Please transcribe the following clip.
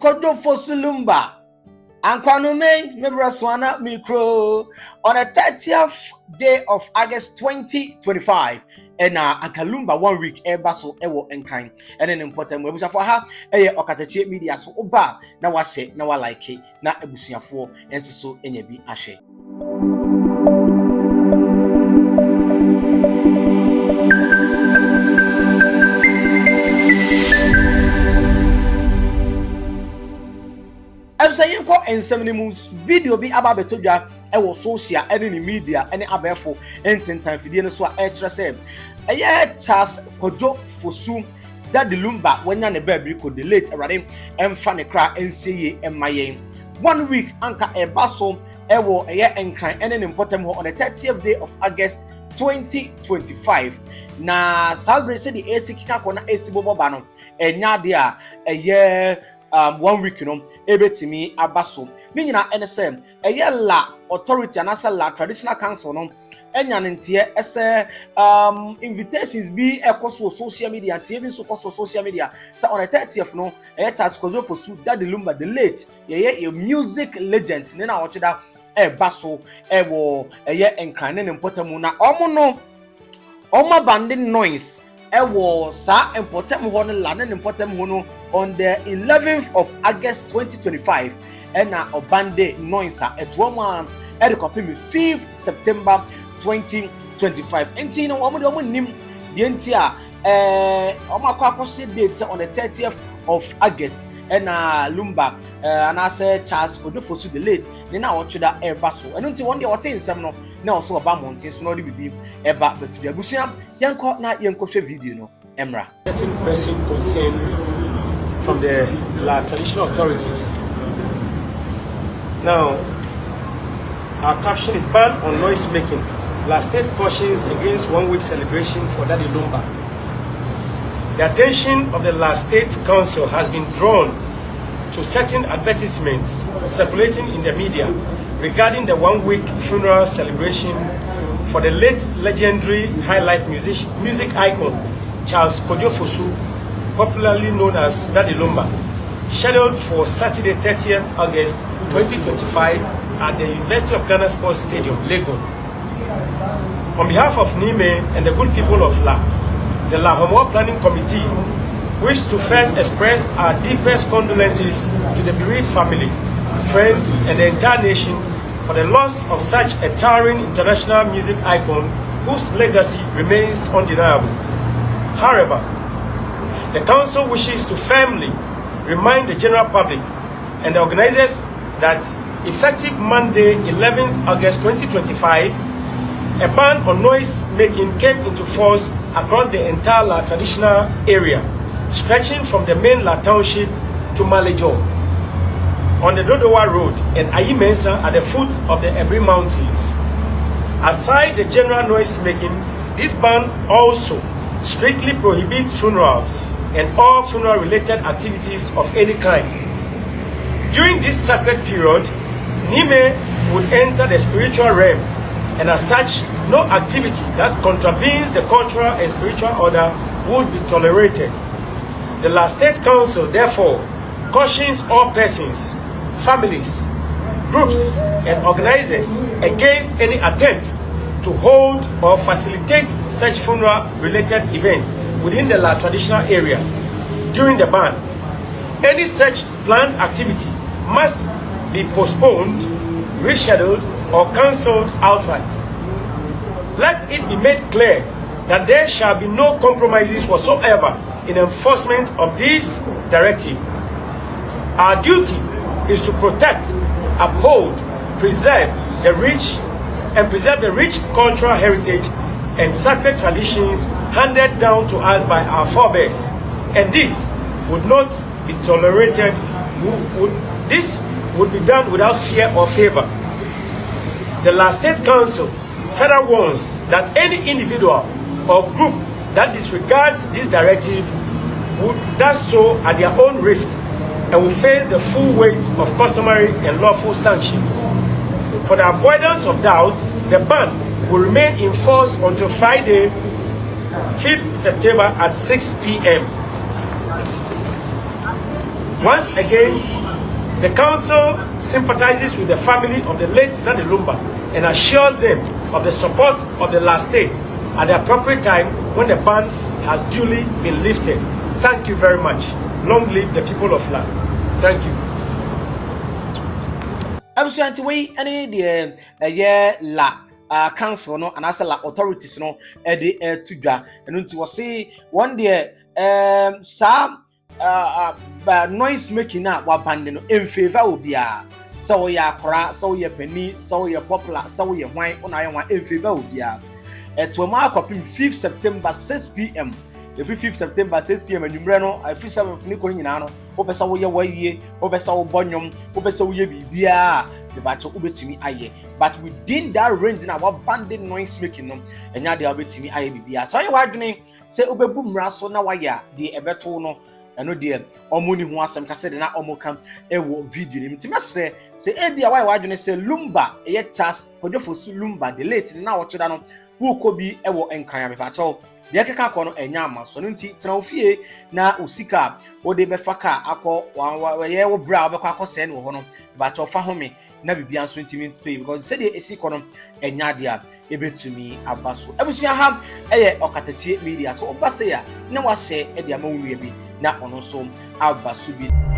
Kodo Lumba. Ankwanume Mebraswana Mikro on the 30th day of August 2025. And Lumba 1 week baso ewo enkan and an important webusa for her okatachi media so oba na wase na wa like na ebusuafo enso enye bi ahwe. I'm saying ko ensem video bi aba betodwa ewo social any media any abefo ententan fidie no so a etre say Charles Kojo Fosu Daddy Lumba wanya ne baby ko delete awade emfa ne kra enseye emayen 1 week anka ebaso ewo enkran ene ne important on the 30th day of August 2025 na celebrate say the AC kika ko na AC boboba no enya de a 1 week no ebetimi abaso me nyina ene say la authority anasa la traditional council no enya ntie ese invitations bi ekoso social media tie bi so koso social media so on the 30th no Charles Kojo Fosu Daddy Lumba the late a music legend ne na wochida baso ewo enkran ne important na omo banding noise ewo sa important ho no la ne important ho no on the 11th of August 2025 and obande noise at 1 5th September 2025 enti no omo nim de enti omo akwakosi date on the 30th of August and Lumba and I say Charles Kojo Fosu the late ne na wotweda baso eno nti won de wote nsem no na oso oba mountain so no de bibi eba betu abusua yanko na yanko hwe video no emra certain person concerned from the traditional authorities. Now, our caption is ban on noise making. Last state cautions against 1 week celebration for Daddy Lumba. The attention of the last state council has been drawn to certain advertisements circulating in the media regarding the 1 week funeral celebration for the late legendary high-life music icon Charles Kojo Fosu, popularly known as Daddy Lumba, scheduled for Saturday 30th August 2025 at the University of Ghana Sports Stadium, Lagos. On behalf of Nime and the good people of the Homo Planning Committee wish to first express our deepest condolences to the bereaved family, friends, and the entire nation for the loss of such a towering international music icon whose legacy remains undeniable. However, the Council wishes to firmly remind the general public and the organizers that effective Monday, 11th August 2025, a ban on noise making came into force across the entire La traditional area, stretching from the main La township to Malejo, on the Dodowa Road and Ayimensa at the foot of the Ebri Mountains. Aside the general noise making, this ban also strictly prohibits funerals and all funeral-related activities of any kind. During this sacred period, Nime would enter the spiritual realm, and as such, no activity that contravenes the cultural and spiritual order would be tolerated. The last State Council, therefore, cautions all persons, families, groups, and organizers against any attempt to hold or facilitate such funeral-related events within the La traditional area during the ban. Any such planned activity must be postponed, rescheduled, or cancelled outright. Let it be made clear that there shall be no compromises whatsoever in enforcement of this directive. Our duty is to protect, uphold, preserve the rich cultural heritage and sacred traditions handed down to us by our forebears, and this would not be tolerated. This would be done without fear or favor. The last State Council further warns that any individual or group that disregards this directive would does so at their own risk and will face the full weight of customary and lawful sanctions. For the avoidance of doubt, the ban will remain in force until Friday, 5th September at 6 p.m. Once again, the council sympathizes with the family of the late Daddy Lumba and assures them of the support of the last state at the appropriate time when the ban has duly been lifted. Thank you very much. Long live the people of land. Thank you. I'm sure until we any the year la council no and as la authorities no the to dwa and until we see one day some noise making na wa band no in favor obia so ya kora so ya penny so ya popular so ya hwan una ya hwan in favor obia to ma akopim 5th September 6 p.m. every 5th September 6 p.m. anwumre no every 7th ni ko nyina no obesa wo ye waye obesa wo bonyom obesa wo ye bibia the batch obetumi aye but within that range na wa banded noise making no enya de obetumi aye bibia so ye wadwene se obebu mra so na waya de ebeto no eno de omo ni ho asem ka se de na omo kam ewo video ni mti mesre se ebia waya wadwene se Lumba ye task kodofo su Lumba the late na wo cheda no wo kobi ewo enkran me pacho de keka ko no enya amaso no nti tena ofie na osika wo de befa ka akọ ye wo bra wo bekọ akọ no ho no but ofa home na bibia nso ntimi ntoyi because se de esiko no enya de a ebetumi abaso ebusia ha eye okatachie media so obase ya na wase e de ama wonu bi na ono so abaso bi